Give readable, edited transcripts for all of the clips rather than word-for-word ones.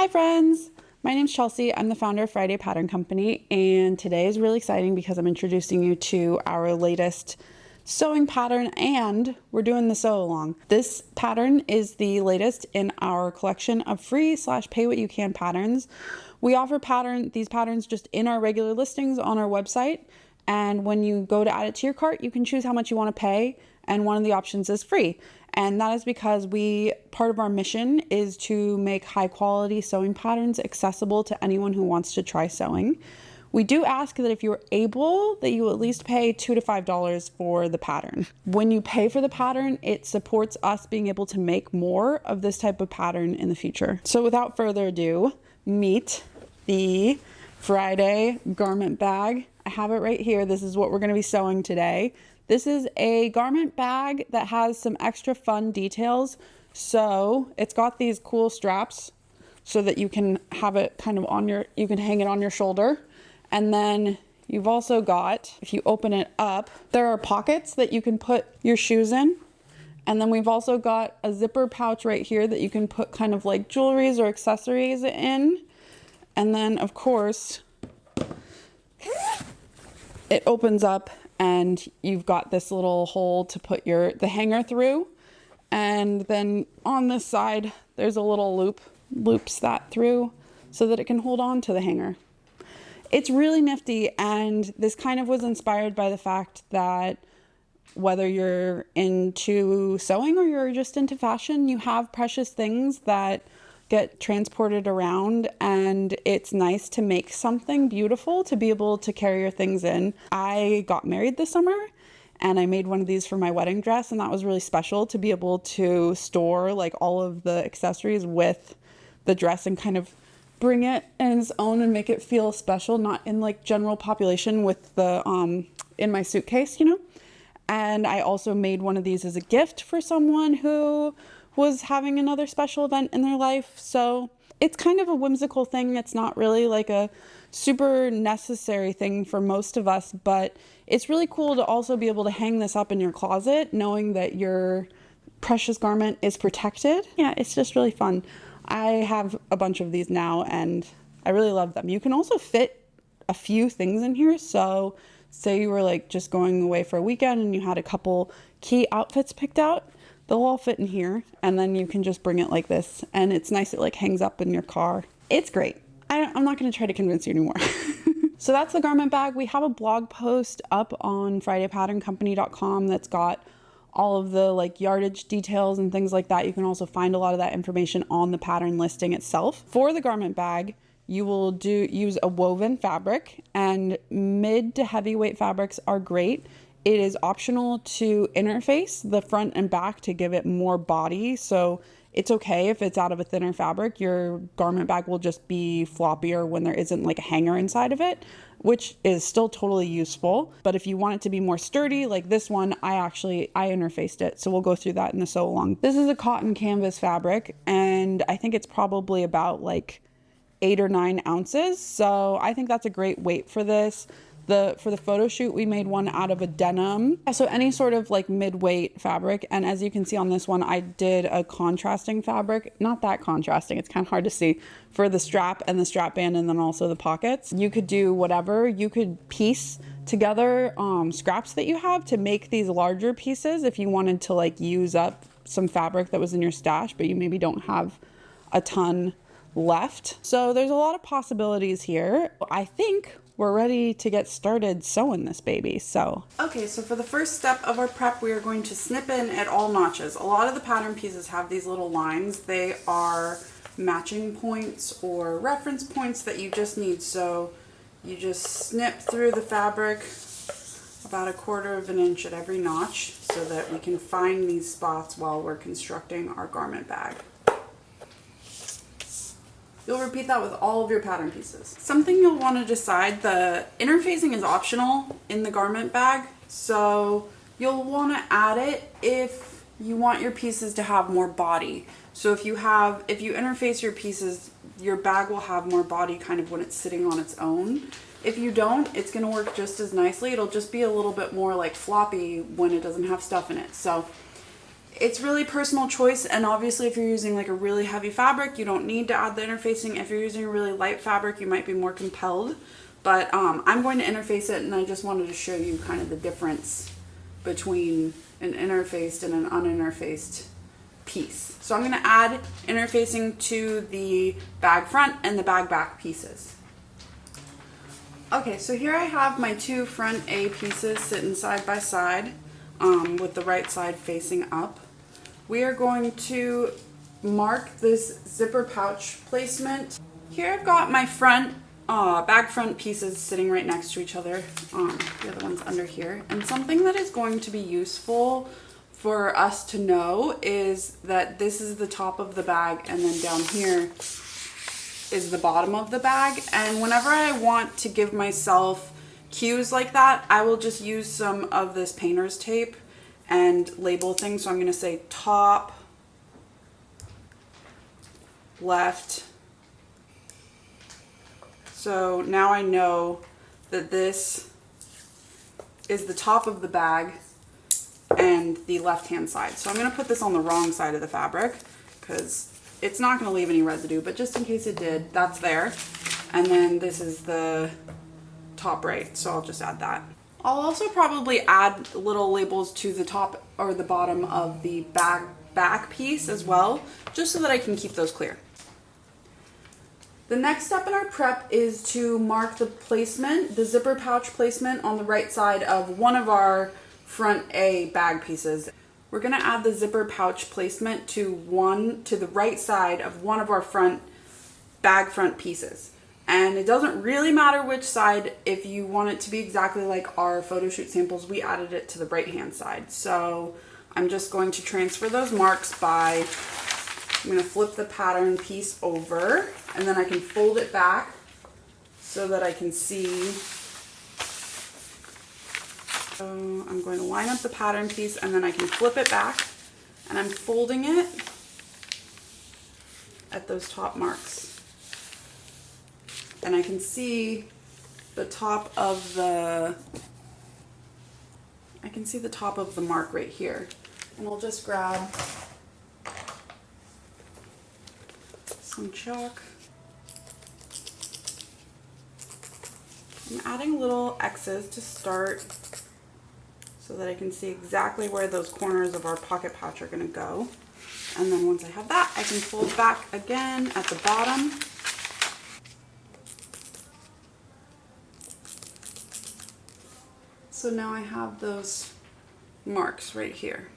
Hi friends! My name's Chelsea. I'm the founder of Friday Pattern Company, and today is really exciting because I'm introducing you to our latest sewing pattern, and we're doing the sew along. This pattern is the latest in our collection of free / pay what you can patterns. We offer these patterns just in our regular listings on our website, and when you go to add it to your cart, you can choose how much you want to pay, and one of the options is free. And that is because part of our mission is to make high quality sewing patterns accessible to anyone who wants to try sewing. We do ask that if you're able, that you at least pay $2 to $5 for the pattern. When you pay for the pattern, it supports us being able to make more of this type of pattern in the future. So without further ado, meet the Friday garment bag. I have it right here. This is what we're going to be sewing today. This is a garment bag that has some extra fun details. So it's got these cool straps so that you can have it kind of you can hang it on your shoulder. And then you've also got, if you open it up, there are pockets that you can put your shoes in. And then we've also got a zipper pouch right here that you can put kind of like jewelries or accessories in. And then of course, it opens up and you've got this little hole to put the hanger through. And then on this side, there's a little loops that through so that it can hold on to the hanger. It's really nifty, and this kind of was inspired by the fact that whether you're into sewing or you're just into fashion, you have precious things that get transported around, and it's nice to make something beautiful to be able to carry your things in. I got married this summer and I made one of these for my wedding dress, and that was really special to be able to store like all of the accessories with the dress and kind of bring it in its own and make it feel special, not in like general population with the in my suitcase, you know. And I also made one of these as a gift for someone who was having another special event in their life. So it's kind of a whimsical thing. It's not really like a super necessary thing for most of us, but it's really cool to also be able to hang this up in your closet, knowing that your precious garment is protected. Yeah, it's just really fun. I have a bunch of these now and I really love them. You can also fit a few things in here. So say you were like just going away for a weekend and you had a couple key outfits picked out, they'll all fit in here, and then you can just bring it like this, and it's nice. It like hangs up in your car. It's great. I'm not going to try to convince you anymore. So that's the garment bag. We have a blog post up on FridayPatternCompany.com that's got all of the like yardage details and things like that. You can also find a lot of that information on the pattern listing itself. For the garment bag, you will use a woven fabric, and mid to heavyweight fabrics are great. It is optional to interface the front and back to give it more body. So it's okay if it's out of a thinner fabric. Your garment bag will just be floppier when there isn't like a hanger inside of it, which is still totally useful. But if you want it to be more sturdy, like this one, I interfaced it. So we'll go through that in the sew along. This is a cotton canvas fabric, and I think it's probably about like 8 or 9 ounces. So I think that's a great weight for this. For the photo shoot, we made one out of a denim. So any sort of like mid-weight fabric. And as you can see on this one, I did a contrasting fabric. Not that contrasting, it's kind of hard to see, for the strap and the strap band, and then also the pockets. You could do whatever. You could piece together scraps that you have to make these larger pieces if you wanted to like use up some fabric that was in your stash, but you maybe don't have a ton left. So there's a lot of possibilities here. I think we're ready to get started sewing this baby. So for the first step of our prep, we are going to snip in at all notches. A lot of the pattern pieces have these little lines. They are matching points or reference points that you just need. So you just snip through the fabric about 1/4 of an inch at every notch so that we can find these spots while we're constructing our garment bag. You'll repeat that with all of your pattern pieces. Something you'll want to decide, the interfacing is optional in the garment bag, so you'll want to add it if you want your pieces to have more body. So if you interface your pieces, your bag will have more body kind of when it's sitting on its own. If you don't, it's going to work just as nicely. It'll just be a little bit more like floppy when it doesn't have stuff in it. So It's really personal choice, and obviously if you're using like a really heavy fabric, you don't need to add the interfacing. If you're using a really light fabric, you might be more compelled. But I'm going to interface it, and I just wanted to show you kind of the difference between an interfaced and an uninterfaced piece. So I'm going to add interfacing to the bag front and the bag back pieces. Okay, so here I have my two front A pieces sitting side by side with the right side facing up. We are going to mark this zipper pouch placement. Here I've got my front bag front pieces sitting right next to each other. The other one's under here. And something that is going to be useful for us to know is that this is the top of the bag, and then down here is the bottom of the bag. And whenever I want to give myself cues like that, I will just use some of this painter's tape and label things. So I'm going to say top, left. So now I know that this is the top of the bag and the left hand side. So I'm going to put this on the wrong side of the fabric because it's not going to leave any residue, but just in case it did, that's there. And then this is the top right, so I'll just add that. I'll also probably add little labels to the top or the bottom of the bag back piece as well, just so that I can keep those clear. The next step in our prep is to mark the placement, the zipper pouch placement on the right side of one of our front A bag pieces. We're going to add the zipper pouch placement to the right side of one of our bag front pieces. And it doesn't really matter which side. If you want it to be exactly like our photo shoot samples, we added it to the right hand side. So I'm just going to transfer those marks by, I'm going to flip the pattern piece over, and then I can fold it back so that I can see. So I'm going to line up the pattern piece, and then I can flip it back, and I'm folding it at those top marks. And I can see the top of the, mark right here. And I'll just grab some chalk. I'm adding little X's to start so that I can see exactly where those corners of our pocket pouch are going to go. And then once I have that, I can fold back again at the bottom. So now I have those marks right here.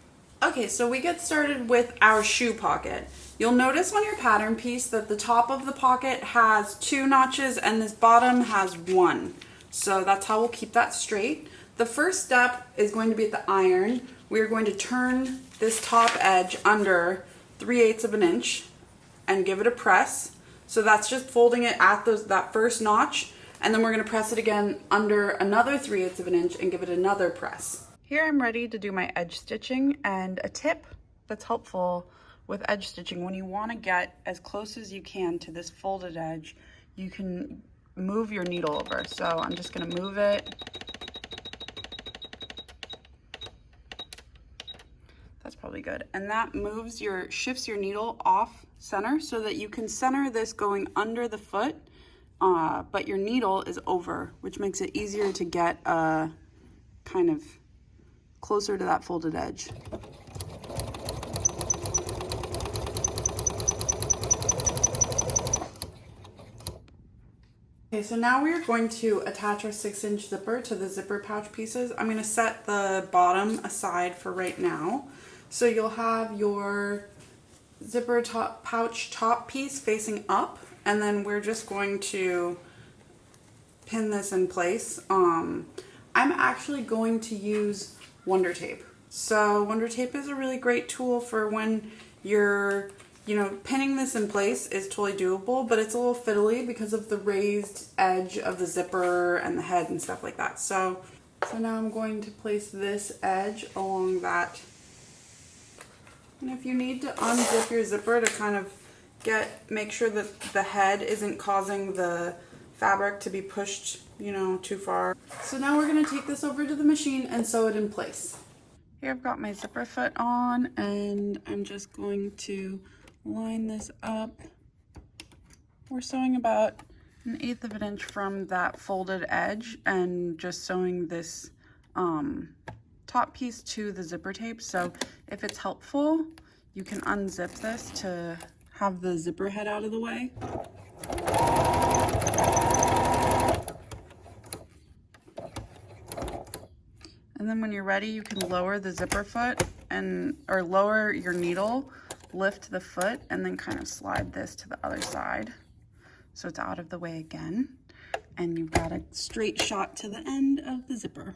Okay, so we get started with our shoe pocket. You'll notice on your pattern piece that the top of the pocket has 2 notches and this bottom has 1. So that's how we'll keep that straight. The first step is going to be at the iron. We are going to turn this top edge under 3/8 of an inch and give it a press. So that's just folding it at that first notch. And then we're going to press it again under another 3/8 of an inch and give it another press. Here I'm ready to do my edge stitching, and a tip that's helpful with edge stitching, when you want to get as close as you can to this folded edge, you can move your needle over. So I'm just going to move it. That's probably good. And that shifts your needle off center so that you can center this going under the foot. But your needle is over, which makes it easier to get kind of closer to that folded edge. Okay, so now we are going to attach our 6-inch zipper to the zipper pouch pieces. I'm going to set the bottom aside for right now. So you'll have your zipper pouch top piece facing up, and then we're just going to pin this in place. I'm actually going to use Wonder Tape. So Wonder Tape is a really great tool for when you're, pinning this in place is totally doable, but it's a little fiddly because of the raised edge of the zipper and the head and stuff like that. So now I'm going to place this edge along that. And if you need to unzip your zipper to kind of make sure that the head isn't causing the fabric to be pushed, too far. So now we're going to take this over to the machine and sew it in place. Here I've got my zipper foot on, and I'm just going to line this up. We're sewing about 1/8 of an inch from that folded edge and just sewing this top piece to the zipper tape. So if it's helpful, you can unzip this to have the zipper head out of the way. And then when you're ready, you can lower the zipper foot or lower your needle, lift the foot, and then kind of slide this to the other side so it's out of the way again. And you've got a straight shot to the end of the zipper.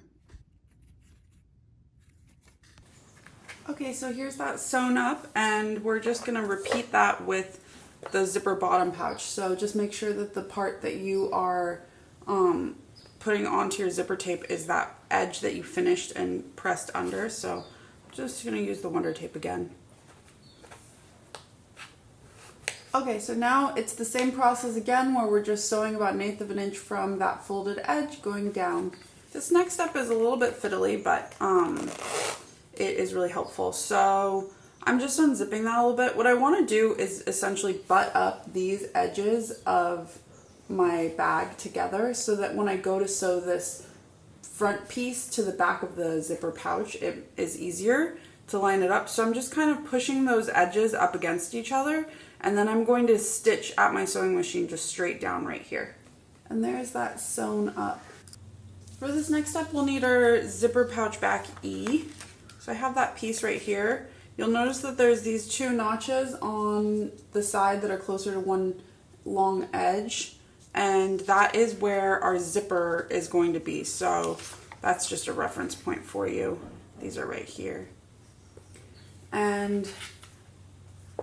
Okay, so here's that sewn up, and we're just gonna repeat that with the zipper bottom pouch. So just make sure that the part that you are putting onto your zipper tape is that edge that you finished and pressed under. So I'm just gonna use the Wonder Tape again. Okay, so now it's the same process again where we're just sewing about 1/8 of an inch from that folded edge going down. This next step is a little bit fiddly, but it is really helpful. So I'm just unzipping that a little bit. What I want to do is essentially butt up these edges of my bag together so that when I go to sew this front piece to the back of the zipper pouch, it is easier to line it up. So I'm just kind of pushing those edges up against each other, and then I'm going to stitch at my sewing machine just straight down right here. And there's that sewn up. For this next step, we'll need our zipper pouch back E. So I have that piece right here. You'll notice that there's these 2 notches on the side that are closer to one long edge, and that is where our zipper is going to be. So that's just a reference point for you. These are right here. And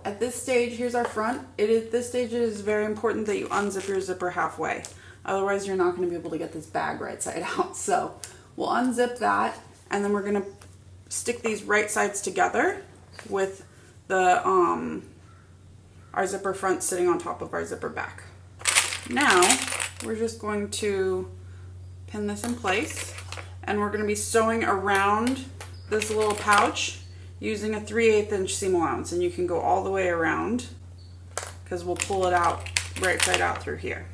at this stage, here's our front. This stage it is very important that you unzip your zipper halfway. Otherwise, you're not going to be able to get this bag right side out. So we'll unzip that, and then we're going to stick these right sides together with the our zipper front sitting on top of our zipper back. Now we're just going to pin this in place, and we're going to be sewing around this little pouch using a 3/8 inch seam allowance, and you can go all the way around because we'll pull it out right side out through here.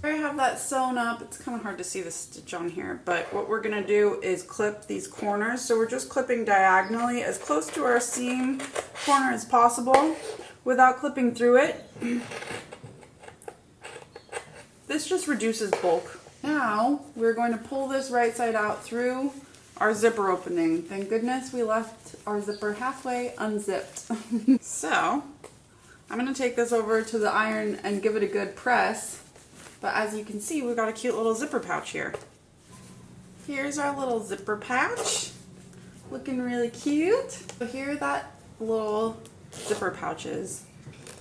I have that sewn up. It's kind of hard to see the stitch on here, but what we're going to do is clip these corners. So we're just clipping diagonally as close to our seam corner as possible without clipping through it. This just reduces bulk. Now we're going to pull this right side out through our zipper opening. Thank goodness we left our zipper halfway unzipped. So I'm going to take this over to the iron and give it a good press. But as you can see, we've got a cute little zipper pouch here. Here's our little zipper pouch. Looking really cute. So here that little zipper pouch is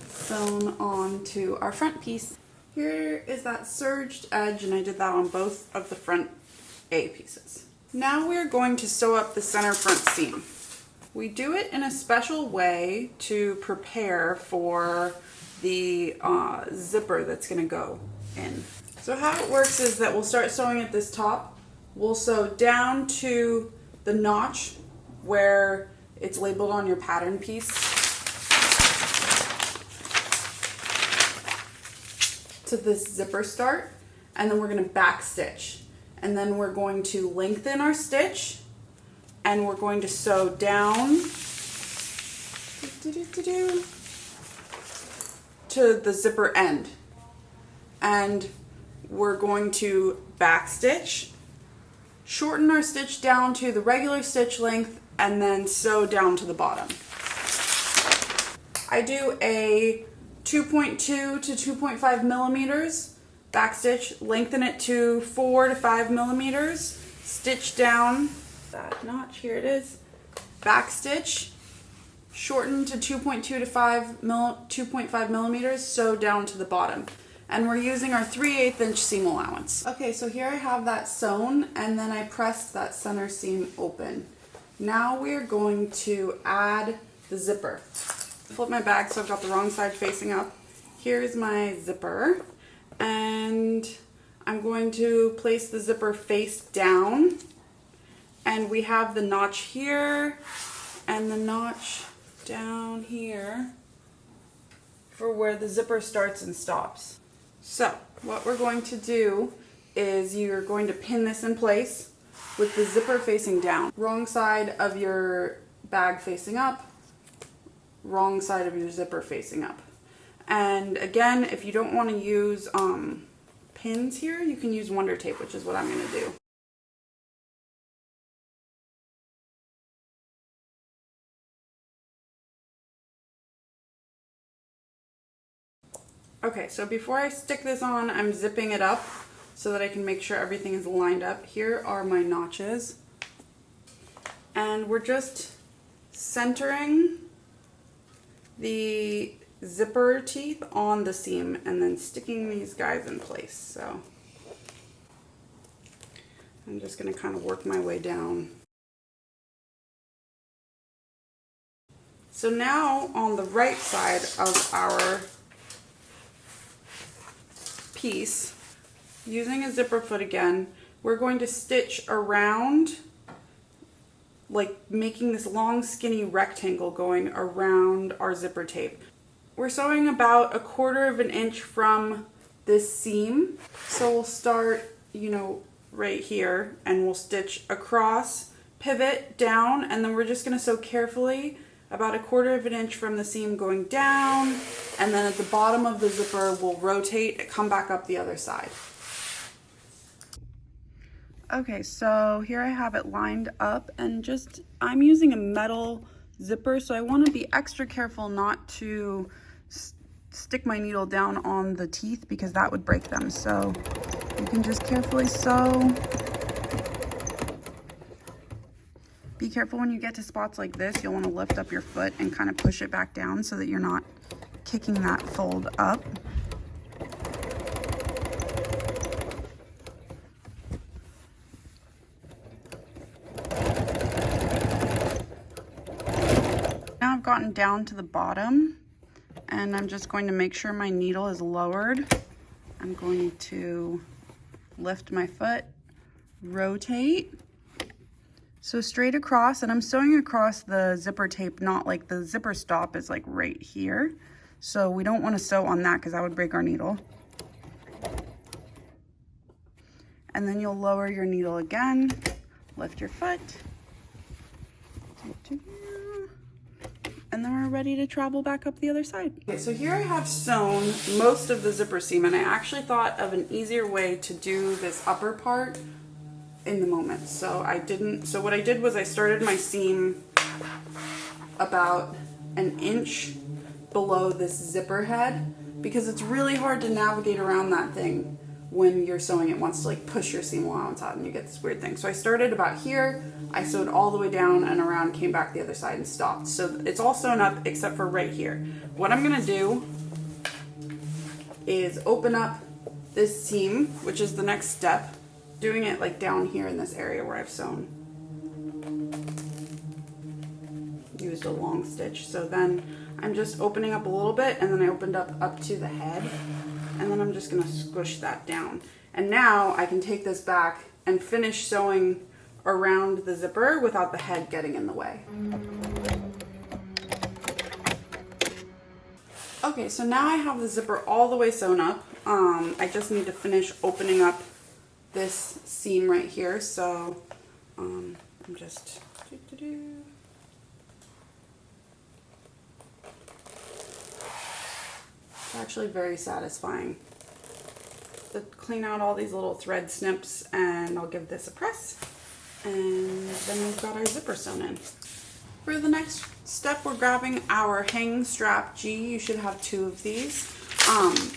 sewn onto our front piece. Here is that serged edge, and I did that on both of the front A pieces. Now we're going to sew up the center front seam. We do it in a special way to prepare for the zipper that's going to go in. So how it works is that we'll start sewing at this top. We'll sew down to the notch where it's labeled on your pattern piece to this zipper start, and then we're going to back stitch, and then we're going to lengthen our stitch, and we're going to sew down to the zipper end, and we're going to back stitch, shorten our stitch down to the regular stitch length, and then sew down to the bottom. I do a 2.2 to 2.5 millimeters back stitch, lengthen it to 4 to 5 millimeters, stitch down that notch, here it is, back stitch, shorten to 2.2 to 2.5 millimeters, sew down to the bottom. And we're using our 3/8 inch seam allowance. Okay, so here I have that sewn, and then I pressed that center seam open. Now we're going to add the zipper. Flip my bag so I've got the wrong side facing up. Here's my zipper, and I'm going to place the zipper face down And we have the notch here and the notch down here for where the zipper starts and stops. So what we're going to do is you're going to pin this in place with the zipper facing down. Wrong side of your bag facing up, wrong side of your zipper facing up. And again, if you don't want to use pins here, you can use Wonder Tape, which is what I'm going to do. Okay, so before I stick this on, I'm zipping it up so that I can make sure everything is lined up. Here are my notches. And we're just centering the zipper teeth on the seam and then sticking these guys in place. So I'm just going to kind of work my way down. So now on the right side of our piece, using a zipper foot again, we're going to stitch around, like making this long skinny rectangle going around our zipper tape. We're sewing about 1/4 of an inch from this seam. So we'll start, you know, right here, and we'll stitch across, pivot down, and then we're just going to sew carefully about 1/4 of an inch from the seam going down, and then at the bottom of the zipper we'll rotate, come back up the other side. Okay, so here I have it lined up, and I'm using a metal zipper, so I want to be extra careful not to stick my needle down on the teeth because that would break them. So you can just carefully sew. Be careful when you get to spots like this. You'll want to lift up your foot and kind of push it back down so that you're not kicking that fold up. Now I've gotten down to the bottom, and I'm just going to make sure my needle is lowered. I'm going to lift my foot, rotate. So straight across, and I'm sewing across the zipper tape, not like the zipper stop is like right here. So we don't want to sew on that because that would break our needle. And then you'll lower your needle again, lift your foot, and then we're ready to travel back up the other side. Okay, so here I have sewn most of the zipper seam, and I actually thought of an easier way to do this upper part in the moment. So what I did was I started my seam about 1 inch below this zipper head, because it's really hard to navigate around that thing when you're sewing. It wants to like push your seam allowance out and you get this weird thing. So I started about here, I sewed all the way down and around, came back the other side and stopped. So it's all sewn up except for right here. What I'm gonna do is open up this seam, which is the next step, doing it like down here in this area where I've sewn. Used a long stitch. So then I'm just opening up a little bit, and then I opened up to the head, and then I'm just gonna squish that down. And now I can take this back and finish sewing around the zipper without the head getting in the way. Okay, so now I have the zipper all the way sewn up. I just need to finish opening up this seam right here. So I'm just it's actually very satisfying to clean out all these little thread snips, and I'll give this a press, and then we've got our zipper sewn in. For the next step, we're grabbing our hang strap G. You should have 2 of these.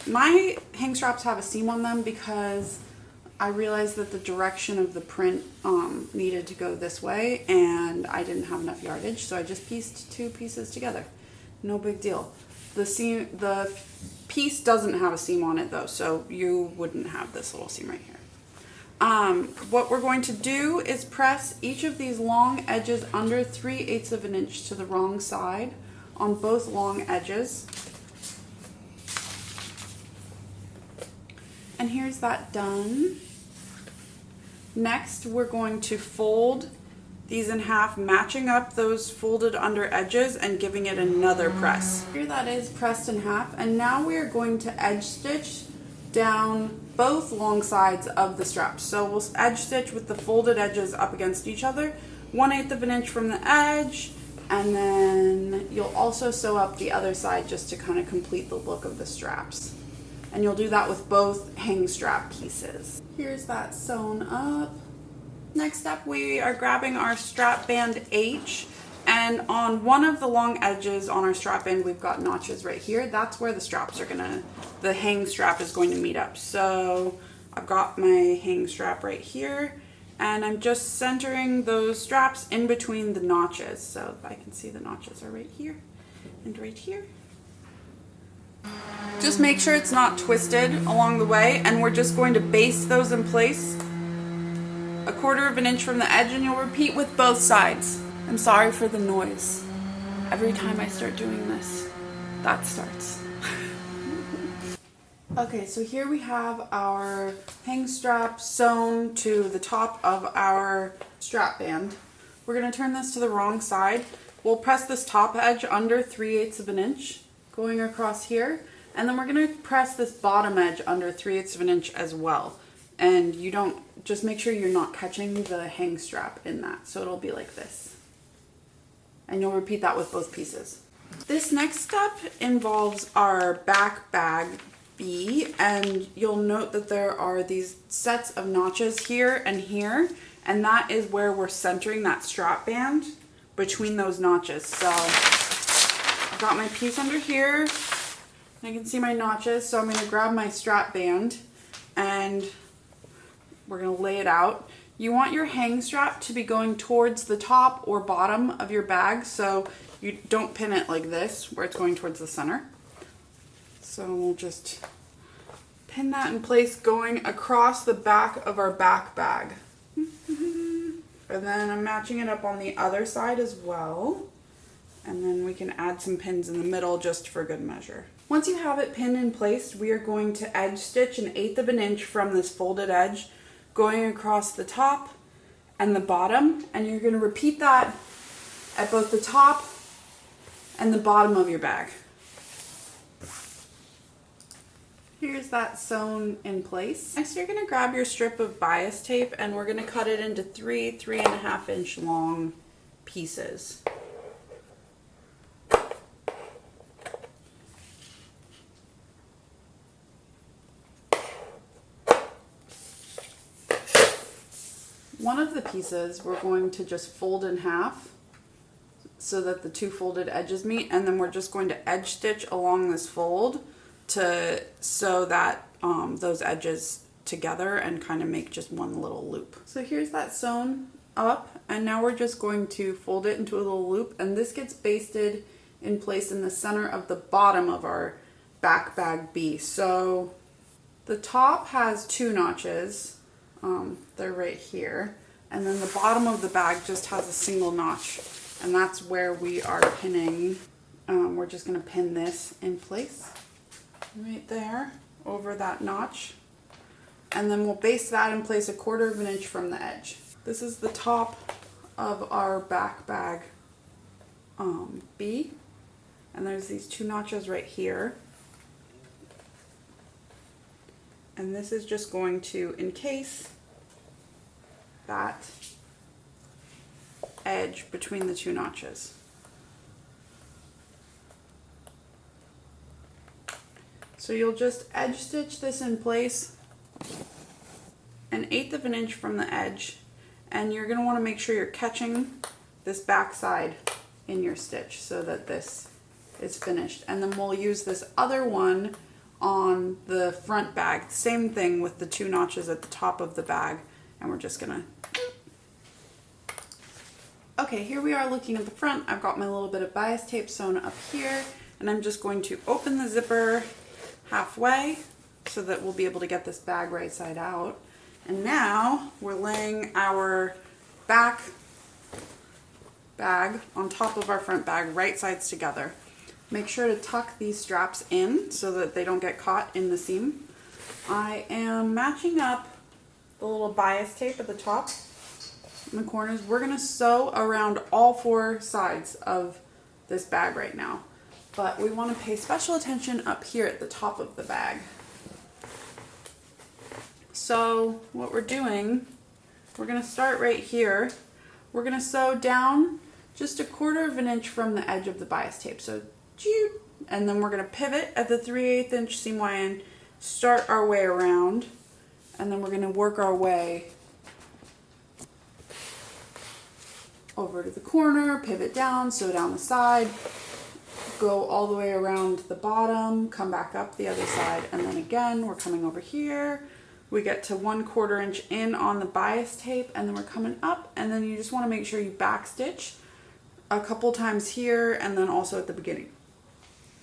My hang straps have a seam on them because I realized that the direction of the print needed to go this way, and I didn't have enough yardage, so I just pieced 2 pieces together. No big deal. The piece doesn't have a seam on it though, so you wouldn't have this little seam right here. What we're going to do is press each of these long edges under 3/8 of an inch to the wrong side on both long edges. And here's that done. Next, we're going to fold these in half, matching up those folded under edges and giving it another press. Here that is pressed in half, and now we are going to edge stitch down both long sides of the straps. So we'll edge stitch with the folded edges up against each other, 1/8 of an inch from the edge, and then you'll also sew up the other side just to kind of complete the look of the straps. And you'll do that with both hang strap pieces. Here's that sewn up. Next up, we are grabbing our strap band H, and on one of the long edges on our strap band, we've got notches right here. That's where the straps are the hang strap is going to meet up. So I've got my hang strap right here, and I'm just centering those straps in between the notches. So I can see the notches are right here and right here. Just make sure it's not twisted along the way, and we're just going to baste those in place 1/4 of an inch from the edge, and you'll repeat with both sides. I'm sorry for the noise. Every time I start doing this, that starts. Okay, so here we have our hang strap sewn to the top of our strap band. We're going to turn this to the wrong side. We'll press this top edge under 3/8 of an inch, going across here, and then we're going to press this bottom edge under 3/8 of an inch as well. And you don't, just make sure you're not catching the hang strap in that. So it'll be like this. And you'll repeat that with both pieces. This next step involves our back bag B, and you'll note that there are these sets of notches here and here, and that is where we're centering that strap band between those notches. So I've got my piece under here, and I can see my notches, so I'm going to grab my strap band and we're going to lay it out. You want your hang strap to be going towards the top or bottom of your bag, so you don't pin it like this where it's going towards the center. So we'll just pin that in place going across the back of our back bag. And then I'm matching it up on the other side as well. And then we can add some pins in the middle just for good measure. Once you have it pinned in place, we are going to edge stitch 1/8 of an inch from this folded edge, going across the top and the bottom, and you're going to repeat that at both the top and the bottom of your bag. Here's that sewn in place. Next, you're going to grab your strip of bias tape, and we're going to cut it into 3.5 inch long pieces. One of the pieces we're going to just fold in half so that the two folded edges meet, and then we're just going to edge stitch along this fold to sew that those edges together and kind of make just one little loop. So here's that sewn up, and now we're just going to fold it into a little loop, and this gets basted in place in the center of the bottom of our back bag B. So the top has 2 notches. They're right here, and then the bottom of the bag just has a single notch, and that's where we are pinning. We're just going to pin this in place right there over that notch, and then we'll baste that in place 1/4 of an inch from the edge. This is the top of our back bag B, and there's these 2 notches right here. And this is just going to encase that edge between the 2 notches. So you'll just edge stitch this in place 1/8 of an inch from the edge, and you're going to want to make sure you're catching this back side in your stitch so that this is finished. And then we'll use this other one on the front bag. Same thing with the 2 notches at the top of the bag, and we're just gonna... Okay, here we are looking at the front. I've got my little bit of bias tape sewn up here, and I'm just going to open the zipper halfway so that we'll be able to get this bag right side out. And now we're laying our back bag on top of our front bag, right sides together. Make sure to tuck these straps in so that they don't get caught in the seam. I am matching up the little bias tape at the top in the corners. We're gonna sew around all 4 sides of this bag right now, but we want to pay special attention up here at the top of the bag. So what we're doing, we're gonna start right here. We're gonna sew down just 1/4 of an inch from the edge of the bias tape. So, and then we're gonna pivot at the 3/8 inch seam line, start our way around, and then we're gonna work our way over to the corner, pivot down, sew down the side, go all the way around the bottom, come back up the other side, and then again, we're coming over here. We get to 1/4 inch in on the bias tape, and then we're coming up, and then you just wanna make sure you backstitch a couple times here, and then also at the beginning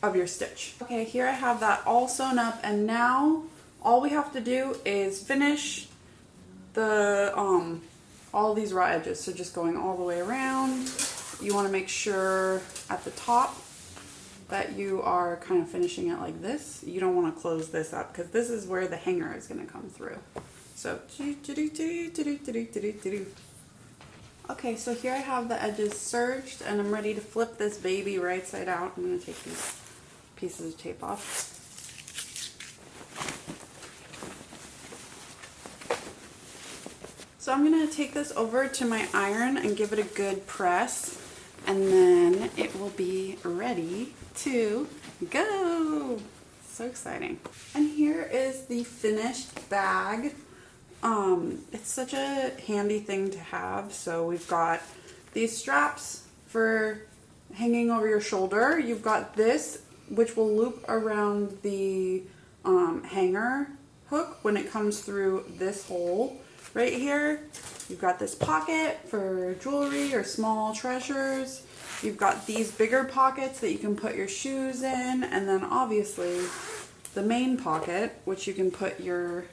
of your stitch. Okay, here I have that all sewn up, and now all we have to do is finish the all these raw edges. So just going all the way around. You want to make sure at the top that you are kind of finishing it like this. You don't want to close this up because this is where the hanger is going to come through. So okay, so here I have the edges serged, and I'm ready to flip this baby right side out. I'm going to take these pieces of tape off. So I'm going to take this over to my iron and give it a good press, and then it will be ready to go. So exciting. And here is the finished bag. It's such a handy thing to have. So we've got these straps for hanging over your shoulder. You've got this, which will loop around the hanger hook when it comes through this hole. Right here, you've got this pocket for jewelry or small treasures. You've got these bigger pockets that you can put your shoes in, and then obviously the main pocket, which you can put your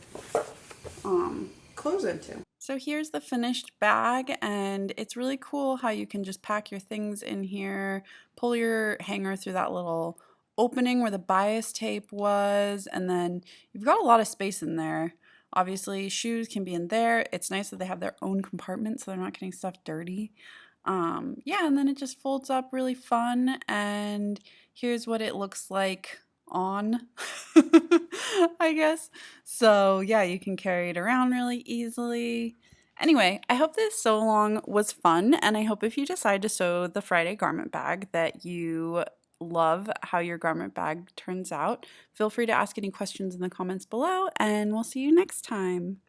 clothes into. So here's the finished bag, and it's really cool how you can just pack your things in here, pull your hanger through that little opening where the bias tape was, and then you've got a lot of space in there. Obviously, shoes can be in there. It's nice that they have their own compartment so they're not getting stuff dirty. Yeah, and then it just folds up really fun. And here's what it looks like on, I guess. So yeah, you can carry it around really easily. Anyway, I hope this sew along was fun, and I hope if you decide to sew the Friday garment bag that you love how your garment bag turns out. Feel free to ask any questions in the comments below, and we'll see you next time.